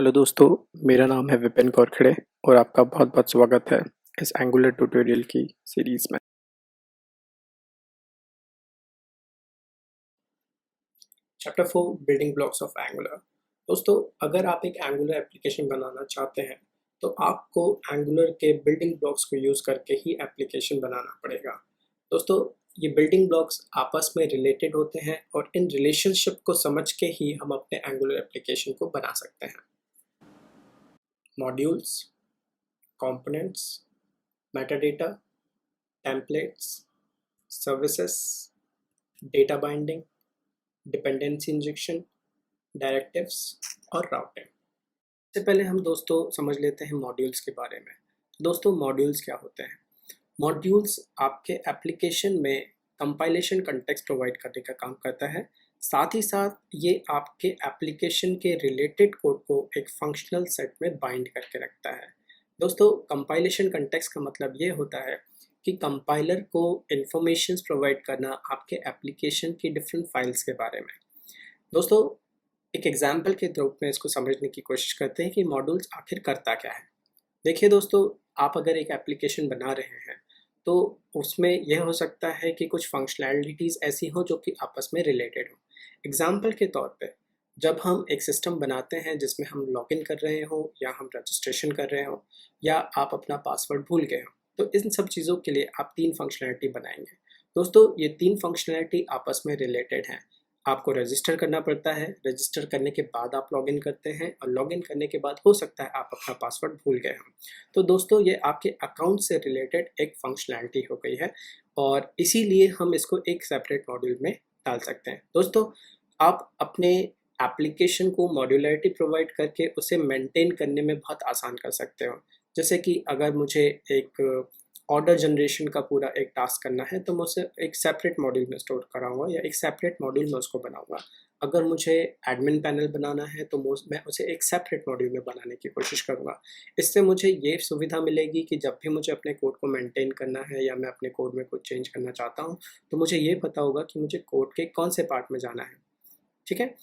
Hello दोस्तों, मेरा नाम है विपिन कौरखड़े और आपका बहुत-बहुत स्वागत है इस एंगुलर ट्यूटोरियल की सीरीज़ में। Chapter 4 building blocks of angular. दोस्तों, अगर आप एक एंगुलर एप्लीकेशन बनाना चाहते हैं तो आपको एंगुलर के बिल्डिंग ब्लॉक्स को यूज़ करके ही एप्लीकेशन बनाना पड़ेगा। दोस्तों, ये बिल्डिंग ब्लॉक्स आपस में रिलेटेड होते हैं और इन रिलेशनशिप को समझ के ही हम अपने एंगुलर एप्लीकेशन को बना सकते हैं। Modules, components, metadata, templates, services, data binding, dependency injection, directives और राउटिंग। इससे पहले हम दोस्तों समझ लेते हैं मॉड्यूल्स के बारे में। दोस्तों, मॉड्यूल्स क्या होते हैं? मॉड्यूल्स आपके एप्लीकेशन में कंपाइलेशन कंटेक्स्ट प्रोवाइड करने का काम करता है। साथ ही साथ ये आपके एप्लीकेशन के रिलेटेड कोड को एक फंक्शनल सेट में बाइंड करके रखता है। दोस्तों, कंपाइलेशन कंटेक्स्ट का मतलब ये होता है कि कंपाइलर को इंफॉर्मेशंस प्रोवाइड करना आपके एप्लीकेशन की डिफरेंट फाइल्स के बारे में। दोस्तों, एक एग्जाम्पल के रूप में इसको समझने की कोशिश करते हैं कि मॉड्यूल्स आखिर करता क्या है। देखिए दोस्तों, आप अगर एक एप्लीकेशन बना रहे हैं तो उसमें यह हो सकता है कि कुछ फंक्शनैलिटीज़ ऐसी हो जो कि आपस में रिलेटेड हो। एग्जाम्पल के तौर पे जब हम एक सिस्टम बनाते हैं जिसमें हम लॉगिन कर रहे हो या हम रजिस्ट्रेशन कर रहे हो या आप अपना पासवर्ड भूल गए हो, तो इन सब चीज़ों के लिए आप 3 फंक्शनैलिटी बनाएंगे। दोस्तों, ये 3 फंक्शनैलिटी आपस में रिलेटेड हैं। आपको रजिस्टर करना पड़ता है, रजिस्टर करने के बाद आप लॉगिन करते हैं और लॉगिन करने के बाद हो सकता है आप अपना पासवर्ड भूल गए हों। तो दोस्तों, ये आपके अकाउंट से रिलेटेड एक फंक्शनैलिटी हो गई है और इसीलिए हम इसको एक सेपरेट मॉड्यूल में डाल सकते हैं। दोस्तों, आप अपने एप्लीकेशन को मॉड्यूलरिटी प्रोवाइड करके उसे मेंटेन करने में बहुत आसान कर सकते हो। जैसे कि अगर मुझे एक ऑर्डर जनरेशन का पूरा एक टास्क करना है तो मैं उसे एक सेपरेट मॉड्यूल में स्टोर कराऊंगा या एक सेपरेट मॉड्यूल में उसको बनाऊंगा। अगर मुझे एडमिन पैनल बनाना है तो मैं उसे एक सेपरेट मॉड्यूल में बनाने की कोशिश करूंगा। इससे मुझे ये सुविधा मिलेगी कि जब भी मुझे अपने कोड को मेंटेन करना है या मैं अपने कोड में कुछ चेंज करना चाहता हूँ तो मुझे ये पता होगा कि मुझे कोड के कौन से पार्ट में जाना है। ठीक है।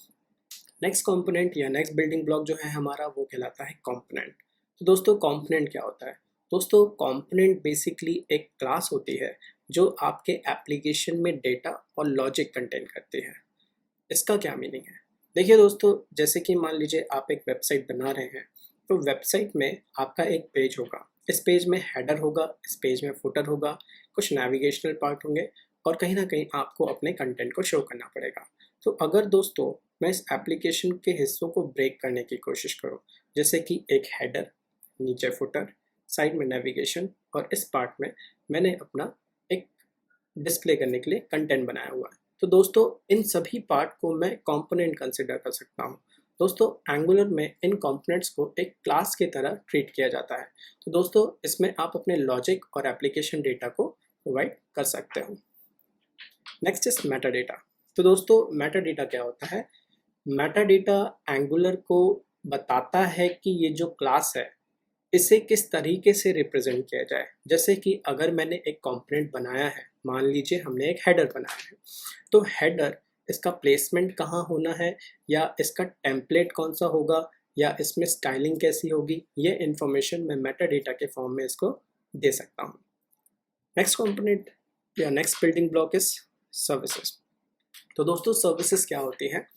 नेक्स्ट कंपोनेंट या नेक्स्ट बिल्डिंग ब्लॉक जो है हमारा, वो कहलाता है कंपोनेंट। तो दोस्तों, कंपोनेंट क्या होता है? दोस्तों, कंपोनेंट बेसिकली एक क्लास होती है जो आपके एप्लीकेशन में डेटा और लॉजिक कंटेन करती है। इसका क्या मीनिंग है? देखिए दोस्तों, जैसे कि मान लीजिए आप एक वेबसाइट बना रहे हैं तो वेबसाइट में आपका एक पेज होगा। इस पेज में हेडर होगा, इस पेज में फुटर होगा, कुछ नेविगेशनल पार्ट होंगे और कहीं ना कहीं आपको अपने कंटेंट को शो करना पड़ेगा। तो अगर दोस्तों मैं इस एप्लीकेशन के हिस्सों को ब्रेक करने की कोशिश करूँ, जैसे कि एक हेडर, नीचे फुटर, साइड में नेविगेशन और इस पार्ट में मैंने अपना एक डिस्प्ले करने के लिए कंटेंट बनाया हुआ है, तो दोस्तों इन सभी पार्ट को मैं कंपोनेंट कंसिडर कर सकता हूँ। दोस्तों, एंगुलर में इन कंपोनेंट्स को एक क्लास की तरह ट्रीट किया जाता है। तो दोस्तों, इसमें आप अपने लॉजिक और एप्लीकेशन डेटा को प्रोवाइड कर सकते हो। Next is Meta data. तो दोस्तों, मेटा डेटा क्या होता है? मेटा डेटा एंगुलर को बताता है कि ये जो क्लास है इसे किस तरीके से रिप्रेजेंट किया जाए। जैसे कि अगर मैंने एक कंपोनेंट बनाया है, मान लीजिए हमने एक हेडर बनाया है, तो हेडर, इसका प्लेसमेंट कहाँ होना है या इसका टेम्पलेट कौन सा होगा या इसमें स्टाइलिंग कैसी होगी, ये इन्फॉर्मेशन मैं मेटा डेटा के फॉर्म में इसको दे सकता हूँ। नेक्स्ट कंपोनेंट या next building block is services. तो दोस्तों, सर्विसेज क्या होती है?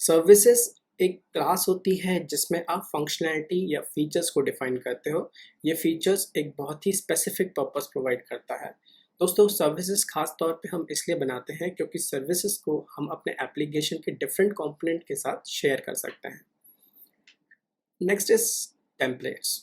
सर्विसेज एक क्लास होती है जिसमें आप फंक्शनैलिटी या फीचर्स को डिफाइन करते हो। ये फीचर्स एक बहुत ही स्पेसिफिक पर्पस प्रोवाइड करता है। दोस्तों, सर्विसेज खास तौर पे हम इसलिए बनाते हैं क्योंकि सर्विसेज को हम अपने एप्लीकेशन के डिफरेंट कंपोनेंट के साथ शेयर कर सकते हैं। Next is templates.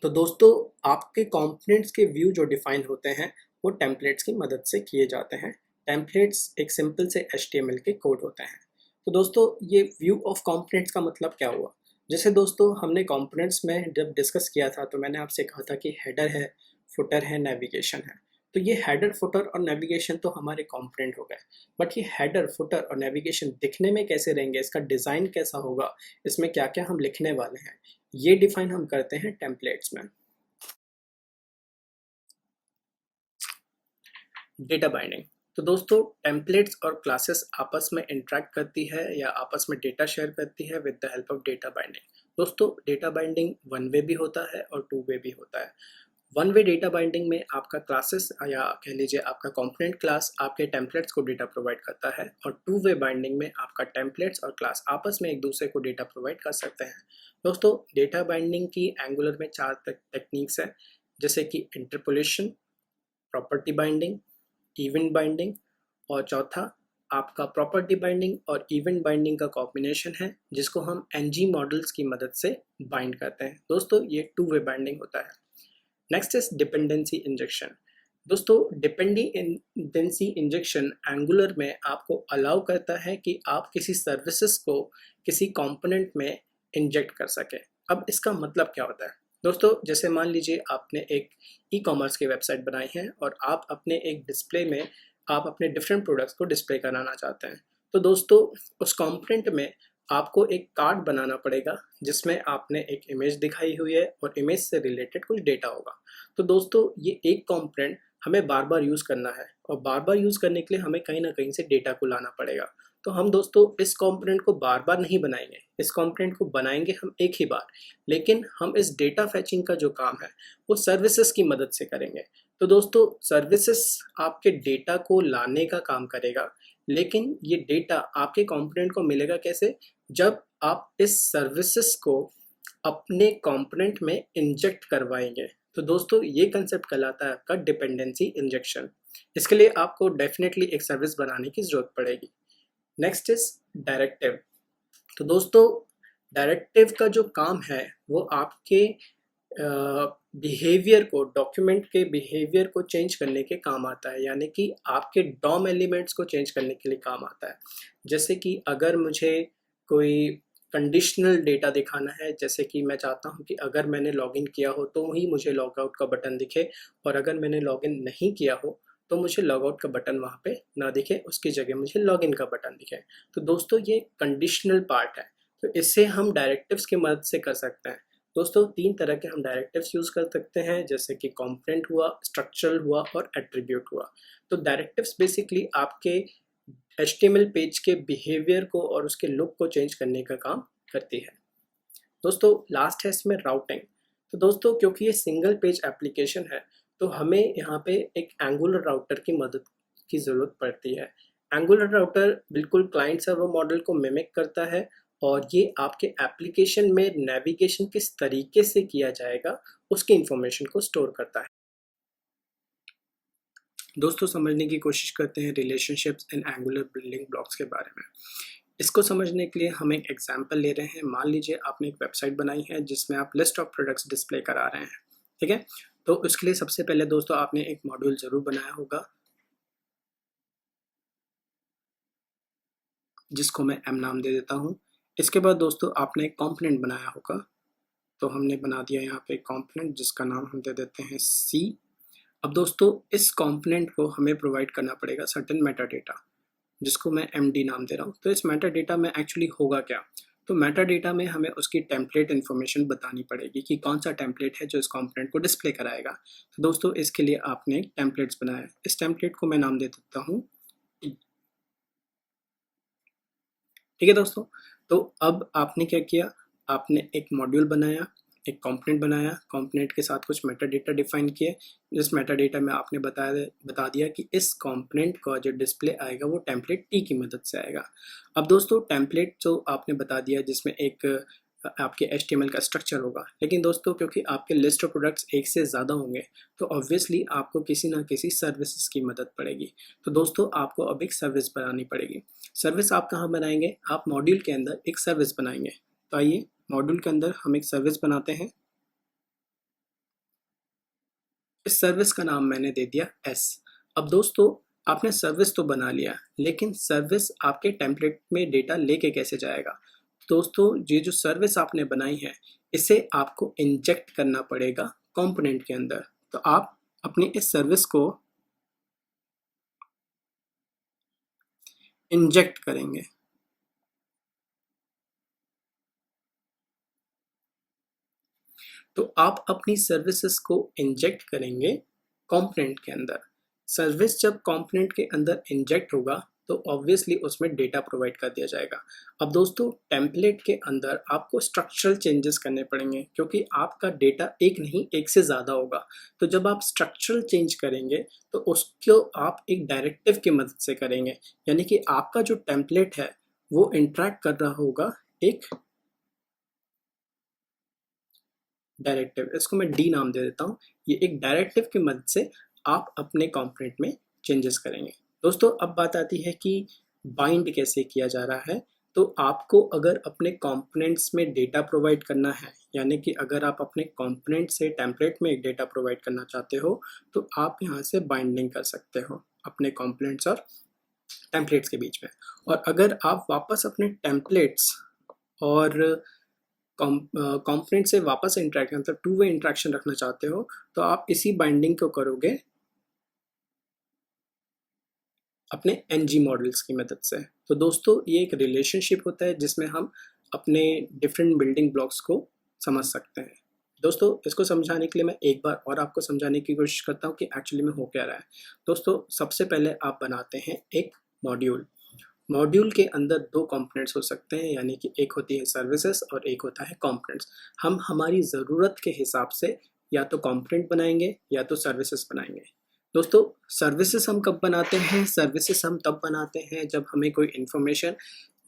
तो दोस्तों, आपके कंपोनेंट्स के व्यू जो डिफाइन होते हैं वो टेम्पलेट्स की मदद से किए जाते हैं। टेम्पलेट्स एक सिंपल से HTML के कोड होते हैं। तो दोस्तों, ये व्यू ऑफ कंपोनेंट्स का मतलब क्या हुआ? जैसे दोस्तों, हमने कंपोनेंट्स में जब डिस्कस किया था तो मैंने आपसे कहा था कि हेडर है, फुटर है, नेविगेशन है। तो ये हेडर, फुटर और नेविगेशन तो हमारे कंपोनेंट हो गए, बट ये हेडर, फुटर और नेविगेशन दिखने में कैसे रहेंगे, इसका डिज़ाइन कैसा होगा, इसमें क्या क्या हम लिखने वाले हैं, ये डिफाइन हम करते हैं टेम्पलेट्स में। Data binding. तो दोस्तों, टेम्पलेट्स और क्लासेस आपस में इंटरेक्ट करती है या आपस में डेटा शेयर करती है with the help of data binding. दोस्तों डेटा बाइंडिंग वन वे भी होता है और टू वे भी होता है। वन वे डेटा बाइंडिंग में आपका क्लासेस या कह लीजिए आपका कंपोनेंट क्लास आपके टेम्पलेट्स को डेटा प्रोवाइड करता है, और टू वे बाइंडिंग में आपका टेम्पलेट्स और क्लास आपस में एक दूसरे को डेटा प्रोवाइड कर सकते हैं। दोस्तों डेटा बाइंडिंग की एंगुलर में चार टेक्निक्स हैं, जैसे कि interpolation, property binding, event binding, और चौथा आपका प्रॉपर्टी बाइंडिंग और इवेंट बाइंडिंग का कॉम्बिनेशन है, जिसको हम एनजी मॉडल्स की मदद से बाइंड करते हैं। दोस्तों ये टू वे बाइंडिंग होता है। Next is dependency injection. दोस्तों डिपेंडेंसी इंजेक्शन एंगुलर में आपको अलाउ करता है कि आप किसी सर्विसेज को किसी कंपोनेंट में इंजेक्ट कर सके। अब इसका मतलब क्या होता है? दोस्तों जैसे मान लीजिए आपने एक ई कॉमर्स की वेबसाइट बनाई है और आप अपने एक डिस्प्ले में आप अपने डिफरेंट प्रोडक्ट्स को डिस्प्ले कराना चाहते हैं। तो दोस्तों उस कंपोनेंट में आपको एक कार्ड बनाना पड़ेगा जिसमें आपने एक इमेज दिखाई हुई है और इमेज से रिलेटेड कुछ डेटा होगा। तो दोस्तों ये एक कंपोनेंट हमें बार बार यूज़ करना है, और बार बार यूज़ करने के लिए हमें कहीं ना कहीं से डेटा को लाना पड़ेगा। तो हम दोस्तों इस कंपोनेंट को बार बार नहीं बनाएंगे, इस कंपोनेंट को बनाएंगे हम एक ही बार, लेकिन हम इस डेटा फैचिंग का जो काम है वो सर्विसेज की मदद से करेंगे। तो दोस्तों सर्विसेज आपके डेटा को लाने का काम करेगा, लेकिन ये डेटा आपके कंपोनेंट को मिलेगा कैसे? जब आप इस सर्विसेज को अपने कंपोनेंट में इंजेक्ट करवाएंगे। तो दोस्तों ये कंसेप्ट कहलाता है आपका डिपेंडेंसी इंजेक्शन। इसके लिए आपको डेफिनेटली एक सर्विस बनाने की जरूरत पड़ेगी। Next is directive. तो दोस्तों डायरेक्टिव का जो काम है वो आपके बिहेवियर को, डॉक्यूमेंट के बिहेवियर को चेंज करने के काम आता है, यानी कि आपके डॉम एलिमेंट्स को चेंज करने के लिए काम आता है। जैसे कि अगर मुझे कोई कंडीशनल डेटा दिखाना है, जैसे कि मैं चाहता हूं कि अगर मैंने लॉगिन किया हो तो ही मुझे लॉग आउट का बटन दिखे, और अगर मैंने लॉगिन नहीं किया हो तो मुझे लॉग आउट का बटन वहाँ पे ना दिखे, उसकी जगह मुझे लॉगिन का बटन दिखे। तो दोस्तों ये कंडीशनल पार्ट है, तो इससे हम डायरेक्टिव्स की मदद से कर सकते हैं। दोस्तों तीन तरह के हम डायरेक्टिव्स यूज़ कर सकते हैं, जैसे कि कंपोनेंट हुआ, स्ट्रक्चरल हुआ और एट्रीब्यूट हुआ। तो डायरेक्टिव्स बेसिकली आपके HTML पेज के बिहेवियर को और उसके लुक को चेंज करने का काम करती है। दोस्तों लास्ट है इसमें राउटिंग। तो दोस्तों क्योंकि ये सिंगल पेज एप्लीकेशन है तो हमें यहाँ पे एक एंगुलर राउटर की मदद की ज़रूरत पड़ती है। एंगुलर राउटर बिल्कुल क्लाइंट सर्वर मॉडल को मिमिक करता है, और ये आपके एप्लीकेशन में नेविगेशन किस तरीके से किया जाएगा उसकी इंफॉर्मेशन को स्टोर करता है। दोस्तों समझने की कोशिश करते हैं रिलेशनशिप्स इन एंगुलर बिल्डिंग ब्लॉक्स के बारे में। इसको समझने के लिए हम एक एग्जांपल ले रहे हैं। मान लीजिए आपने एक वेबसाइट बनाई है जिसमें आप लिस्ट ऑफ प्रोडक्ट्स डिस्प्ले करा रहे हैं, ठीक है। तो उसके लिए सबसे पहले दोस्तों आपने एक मॉड्यूल जरूर बनाया होगा, जिसको मैं एम नाम दे देता हूँ। इसके बाद दोस्तों आपने एक कॉम्पोनेंट बनाया होगा, तो हमने बना दिया यहाँ पे एक कॉम्पोनेंट जिसका नाम हम दे देते हैं सी। अब दोस्तों इस कॉम्पोनेंट को हमें प्रोवाइड करना पड़ेगा सर्टेन मेटा डेटा, जिसको मैं MD नाम दे रहा हूँ। तो इस मेटा डेटा में एक्चुअली होगा क्या? तो मेटा डेटा में हमें उसकी टेम्पलेट इन्फॉर्मेशन बतानी पड़ेगी कि कौन सा टेम्पलेट है जो इस कंपोनेंट को डिस्प्ले कराएगा। तो दोस्तों इसके लिए आपने टेम्पलेट्स बनाया, इस टेम्पलेट को मैं नाम दे देता हूँ T। ठीक है दोस्तों, तो अब आपने क्या किया, आपने एक मॉड्यूल बनाया, एक कंपोनेंट बनाया, कंपोनेंट के साथ कुछ मेटा डेटा डिफाइन किए। जिस मेटा डेटा में आपने बता दिया कि इस कंपोनेंट का जो डिस्प्ले आएगा वो टेम्पलेट टी की मदद से आएगा। अब दोस्तों टेम्पलेट जो आपने बता दिया जिसमें एक आपके HTML का स्ट्रक्चर होगा, लेकिन दोस्तों क्योंकि आपके लिस्ट ऑफ प्रोडक्ट्स एक से ज़्यादा होंगे तो ऑब्वियसली आपको किसी ना किसी सर्विसेज की मदद पड़ेगी। तो दोस्तों आपको अब एक सर्विस बनानी पड़ेगी। सर्विस आप कहाँ बनाएंगे? आप मॉड्यूल के अंदर एक सर्विस बनाएंगे। तो आइए मॉड्यूल के अंदर हम एक सर्विस बनाते हैं। इस सर्विस का नाम मैंने दे दिया S। अब दोस्तों आपने सर्विस तो बना लिया, लेकिन सर्विस आपके टेम्पलेट में डेटा लेके कैसे जाएगा? दोस्तों ये जो सर्विस आपने बनाई है इसे आपको इंजेक्ट करना पड़ेगा कंपोनेंट के अंदर। तो आप अपनी इस सर्विस को इंजेक्ट करेंगे। तो आप अपनी सर्विसेज को इंजेक्ट करेंगे कंपोनेंट के अंदर। सर्विस जब कंपोनेंट के अंदर इंजेक्ट होगा तो ऑब्वियसली उसमें डेटा प्रोवाइड कर दिया जाएगा। अब दोस्तों टेम्पलेट के अंदर आपको स्ट्रक्चरल चेंजेस करने पड़ेंगे, क्योंकि आपका डेटा एक नहीं एक से ज़्यादा होगा। तो जब आप स्ट्रक्चरल चेंज करेंगे तो उसको आप एक डायरेक्टिव की मदद से करेंगे, यानी कि आपका जो टेम्पलेट है वो इंटरेक्ट कर रहा होगा एक डायरेक्टिव, इसको मैं डी नाम दे देता हूँ। ये एक डायरेक्टिव की मदद से आप अपने कंपोनेंट में चेंजेस करेंगे। दोस्तों अब बात आती है कि बाइंड कैसे किया जा रहा है। तो आपको अगर अपने कंपोनेंट्स में डेटा प्रोवाइड करना है, यानी कि अगर आप अपने कंपोनेंट से टेम्पलेट में एक डेटा प्रोवाइड करना चाहते हो, तो आप यहाँ से बाइंडिंग कर सकते हो अपने कंपोनेंट्स और टेम्पलेट्स के बीच में। और अगर आप वापस अपने टेम्पलेट्स और कंपोनेंट से वापस इंटरेक्ट मतलब टू वे इंटरेक्शन रखना चाहते हो, तो आप इसी बाइंडिंग को करोगे अपने एनजी मॉडल्स की मदद से। तो दोस्तों ये एक रिलेशनशिप होता है जिसमें हम अपने डिफरेंट बिल्डिंग ब्लॉक्स को समझ सकते हैं। दोस्तों इसको समझाने के लिए मैं एक बार और आपको समझाने की कोशिश करता हूँ कि एक्चुअली में हो क्या रहा है। दोस्तों सबसे पहले आप बनाते हैं एक मॉड्यूल। मॉड्यूल के अंदर दो कंपोनेंट्स हो सकते हैं, यानी कि एक होती है सर्विसेज और एक होता है कंपोनेंट्स। हम हमारी ज़रूरत के हिसाब से या तो कंपोनेंट बनाएंगे या तो सर्विसेज बनाएंगे। दोस्तों सर्विसेज हम कब बनाते हैं? सर्विसेज हम तब बनाते हैं जब हमें कोई इन्फॉर्मेशन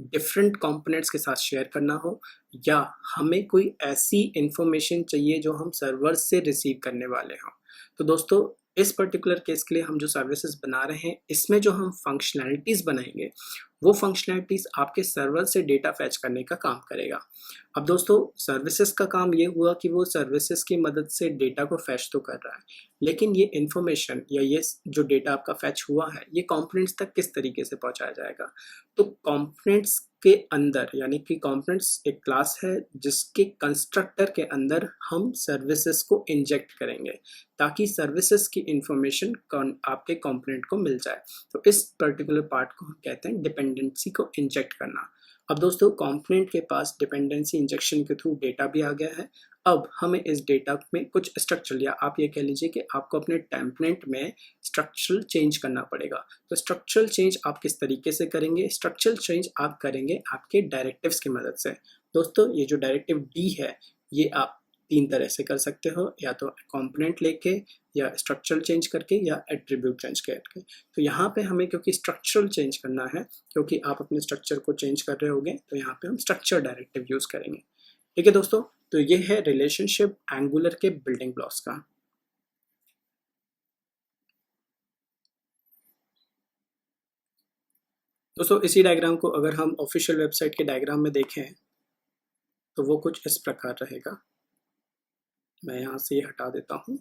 डिफरेंट कंपोनेंट्स के साथ शेयर करना हो, या हमें कोई ऐसी इन्फॉर्मेशन चाहिए जो हम सर्वर से रिसीव करने वाले हों। तो दोस्तों इस पर्टिकुलर केस के लिए हम जो सर्विसेज बना रहे हैं, इसमें जो हम फंक्शनैलिटीज़ बनाएंगे वो फंक्शनैलिटीज़ आपके सर्वर से डेटा फैच करने का काम करेगा। अब दोस्तों सर्विसेज का काम ये हुआ कि वो सर्विसेज की मदद से डेटा को फैच तो कर रहा है, लेकिन ये इन्फॉर्मेशन या ये जो डेटा आपका फैच हुआ है ये कंपोनेंट्स तक किस तरीके से पहुंचाया जाएगा। तो कंपोनेंट्स के अंदर, यानी कि कंपोनेंट्स एक क्लास है जिसके कंस्ट्रक्टर के अंदर हम सर्विसेज को इंजेक्ट करेंगे ताकि सर्विसेज की इंफॉर्मेशन आपके कंपोनेंट को मिल जाए। तो इस पर्टिकुलर पार्ट को हम कहते हैं डिपेंडेंसी को इंजेक्ट करना। अब दोस्तों कंपोनेंट के पास डिपेंडेंसी इंजेक्शन के थ्रू डेटा भी आ गया है। अब हमें इस डेटा में कुछ स्ट्रक्चर, या आप ये कह लीजिए कि आपको अपने टेम्पलेट में स्ट्रक्चरल चेंज करना पड़ेगा। तो स्ट्रक्चरल चेंज आप किस तरीके से करेंगे? स्ट्रक्चरल चेंज आप करेंगे आपके डायरेक्टिव्स की मदद से। दोस्तों ये जो डायरेक्टिव डी है ये आप तीन तरह से कर सकते हो, या तो कंपोनेंट लेके, या स्ट्रक्चरल चेंज करके, या एट्रीब्यूट चेंज करके। तो यहाँ पे हमें क्योंकि स्ट्रक्चरल चेंज करना है, क्योंकि आप अपने स्ट्रक्चर को चेंज कर रहे होगे, तो यहाँ पे हम स्ट्रक्चर डायरेक्टिव यूज करेंगे। ठीक है दोस्तों, तो ये है रिलेशनशिप एंगुलर के बिल्डिंग ब्लॉक्स का। दोस्तों इसी डायग्राम को अगर हम ऑफिशियल वेबसाइट के डायग्राम में देखें तो वो कुछ इस प्रकार रहेगा। मैं यहाँ से ये हटा देता हूँ।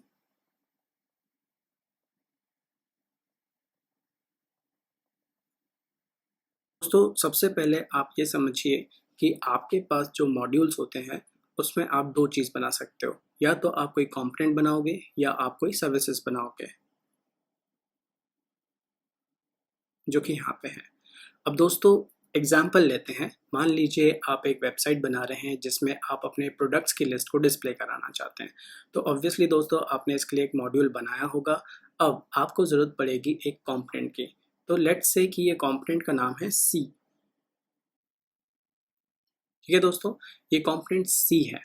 दोस्तों सबसे पहले आप ये समझिए कि आपके पास जो मॉड्यूल्स होते हैं उसमें आप दो चीज़ बना सकते हो, या तो आप कोई कंपोनेंट बनाओगे या आप कोई सर्विसेज बनाओगे, जो कि यहाँ पे है। अब दोस्तों एग्जाम्पल लेते हैं। मान लीजिए आप एक वेबसाइट बना रहे हैं जिसमें आप अपने प्रोडक्ट्स की लिस्ट को डिस्प्ले कराना चाहते हैं। तो ऑब्वियसली दोस्तों आपने इसके लिए एक मॉड्यूल बनाया होगा। अब आपको ज़रूरत पड़ेगी एक कंपोनेंट की। तो लेट्स से कि ये कंपोनेंट का नाम है सी। ठीक है दोस्तों, ये कंपोनेंट सी है।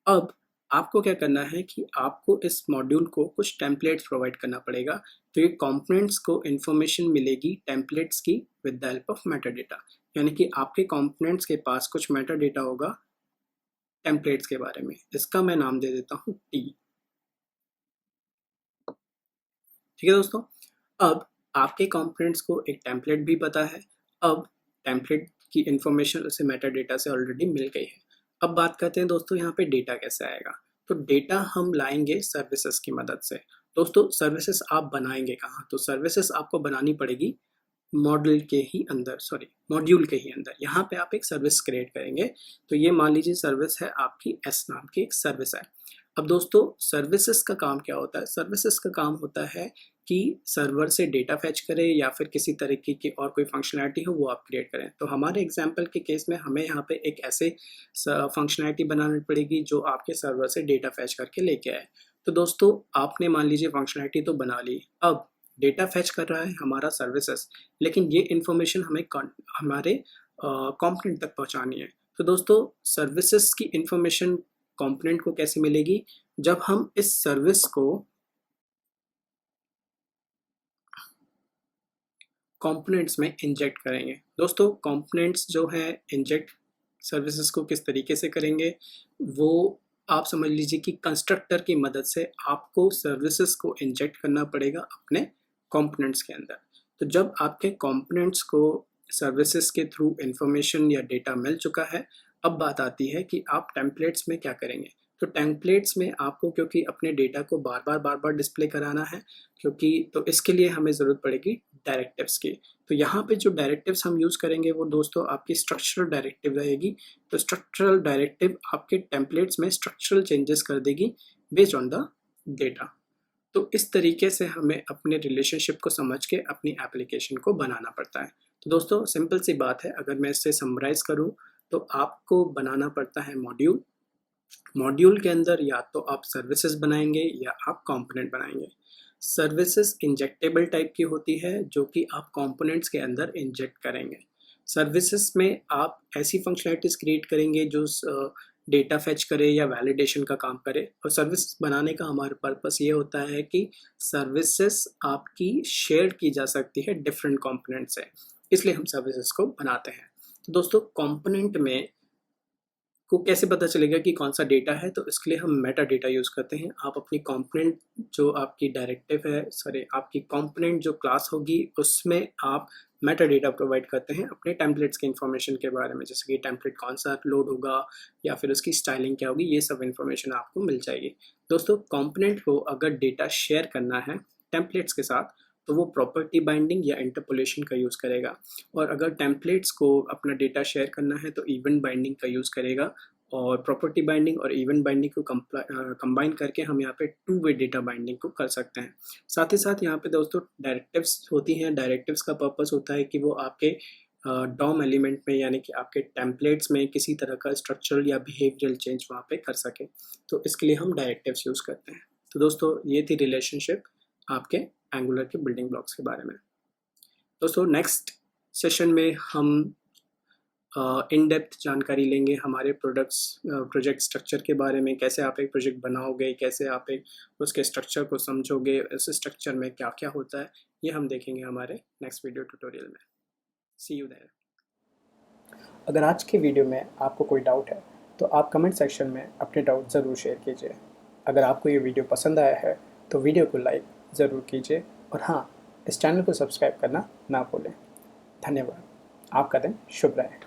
अब आपको क्या करना है कि आपको इस मॉड्यूल को कुछ टेम्पलेट्स प्रोवाइड करना पड़ेगा। तो ये कंपोनेंट्स को इंफॉर्मेशन मिलेगी टेम्पलेट्स की with the help of Meta data, यानी कि आपके कंपोनेंट्स के पास कुछ मेटा डेटा होगा टेम्पलेट्स के बारे में। इसका मैं नाम दे देता हूँ टी। ठीक है दोस्तों, अब आपके कंपोनेंट्स को एक टेम्पलेट भी पता है। अब टेम्पलेट की इंफॉर्मेशन उसे मेटा डेटा से ऑलरेडी मिल गई है। अब बात करते हैं दोस्तों यहाँ पे डेटा कैसे आएगा। तो डेटा हम लाएंगे सर्विसेज की मदद से। दोस्तों सर्विसेज आप बनाएंगे कहाँ? तो सर्विसेज आपको बनानी पड़ेगी मॉड्यूल के ही अंदर, मॉड्यूल के ही अंदर। यहाँ पे आप एक सर्विस क्रिएट करेंगे। तो ये मान लीजिए सर्विस है आपकी एस नाम की एक सर्विस है। अब दोस्तों सर्विसेज का काम क्या होता है? सर्विसेज का काम होता है कि सर्वर से डेटा फैच करे या फिर किसी तरीके की और कोई फंक्शनैलिटी हो वो आप क्रिएट करें। तो हमारे एग्जांपल के केस में हमें यहाँ पे एक ऐसे फंक्शनैलिटी बनानी पड़ेगी जो आपके सर्वर से डेटा फैच करके लेके आए। तो दोस्तों आपने मान लीजिए फंक्शनैलिटी तो बना ली। अब डेटा फैच कर रहा है हमारा सर्विसेज, लेकिन ये इन्फॉर्मेशन हमें हमारे कंपोनेंट तक पहुंचानी है। तो दोस्तों सर्विसेज की इन्फॉर्मेशन कंपोनेंट को कैसे मिलेगी? जब हम इस सर्विस को कंपोनेंट्स में इंजेक्ट करेंगे। दोस्तों कंपोनेंट्स जो है इंजेक्ट सर्विसेज को किस तरीके से करेंगे, वो आप समझ लीजिए कि कंस्ट्रक्टर की मदद से आपको सर्विसेज को इंजेक्ट करना पड़ेगा अपने कंपोनेंट्स के अंदर। तो जब आपके कंपोनेंट्स को सर्विसेज के थ्रू इंफॉर्मेशन या डेटा मिल चुका है, अब बात आती है कि आप टेम्पलेट्स में क्या करेंगे। तो टेम्पलेट्स में आपको, क्योंकि अपने डेटा को बार बार डिस्प्ले कराना है, तो इसके लिए हमें ज़रूरत पड़ेगी डायरेक्टिव्स की। तो यहाँ पे जो डायरेक्टिव्स हम यूज़ करेंगे वो दोस्तों आपकी स्ट्रक्चरल डायरेक्टिव रहेगी। तो स्ट्रक्चरल डायरेक्टिव आपके टेम्पलेट्स में स्ट्रक्चरल चेंजेस कर देगी बेस्ड ऑन द डेटा। तो इस तरीके से हमें अपने रिलेशनशिप को समझ के अपनी एप्लीकेशन को बनाना पड़ता है। तो दोस्तों सिंपल सी बात है, अगर मैं इसे समराइज़ करूँ तो आपको बनाना पड़ता है मॉड्यूल। मॉड्यूल के अंदर या तो आप सर्विसेज बनाएंगे या आप कंपोनेंट बनाएंगे। सर्विसेज इंजेक्टेबल टाइप की होती है जो कि आप कंपोनेंट्स के अंदर इंजेक्ट करेंगे। सर्विसेज में आप ऐसी फंक्शनलिटीज़ क्रिएट करेंगे जो डेटा फैच करे या वैलिडेशन का काम करे। और सर्विस बनाने का हमारा पर्पस ये होता है कि सर्विसेज आपकी शेयर की जा सकती है डिफरेंट कंपोनेंट से, इसलिए हम सर्विसेज को बनाते हैं। तो दोस्तों कंपोनेंट में को कैसे पता चलेगा कि कौन सा डेटा है? तो इसके लिए हम मेटा डेटा यूज़ करते हैं। आप अपनी कंपोनेंट जो आपकी डायरेक्टिव है, आपकी कंपोनेंट जो क्लास होगी उसमें आप मेटा डेटा प्रोवाइड करते हैं अपने टेम्पलेट्स के इन्फॉर्मेशन के बारे में, जैसे कि टेम्पलेट कौन सा लोड होगा या फिर उसकी स्टाइलिंग क्या होगी, ये सब इन्फॉर्मेशन आपको मिल जाएगी। दोस्तों कंपोनेंट को अगर डेटा शेयर करना है टेम्पलेट्स के साथ तो वो प्रॉपर्टी बाइंडिंग या इंटरपोलेशन का यूज़ करेगा, और अगर टेम्पलेट्स को अपना डेटा शेयर करना है तो इवेंट बाइंडिंग का यूज़ करेगा। और प्रॉपर्टी बाइंडिंग और इवेंट बाइंडिंग को कंबाइन करके हम यहाँ पे टू वे डेटा बाइंडिंग को कर सकते हैं। साथ ही साथ यहाँ पे दोस्तों डायरेक्टिव्स होती हैं। डायरेक्टिव्स का पर्पस होता है कि वो आपके डॉम एलिमेंट में यानी कि आपके टेम्पलेट्स में किसी तरह का स्ट्रक्चरल या बिहेवियरल चेंज वहाँ पे कर सके, तो इसके लिए हम डायरेक्टिव्स यूज़ करते हैं। तो दोस्तों ये थी रिलेशनशिप आपके एंगुलर के बिल्डिंग ब्लॉक्स के बारे में। दोस्तों नेक्स्ट सेशन में हम इन डेप्थ जानकारी लेंगे हमारे प्रोजेक्ट स्ट्रक्चर के बारे में, कैसे आप एक प्रोजेक्ट बनाओगे, कैसे आप उसके स्ट्रक्चर को समझोगे, उस स्ट्रक्चर में क्या क्या होता है, ये हम देखेंगे हमारे नेक्स्ट वीडियो ट्यूटोरियल में। सी यू देयर। अगर आज की वीडियो में आपको कोई डाउट है तो आप कमेंट सेक्शन में अपने डाउट ज़रूर शेयर कीजिए। अगर आपको ये वीडियो पसंद आया है तो वीडियो को लाइक ज़रूर कीजिए, और हाँ, इस चैनल को सब्सक्राइब करना ना भूलें। धन्यवाद। आपका दिन शुभ रहे।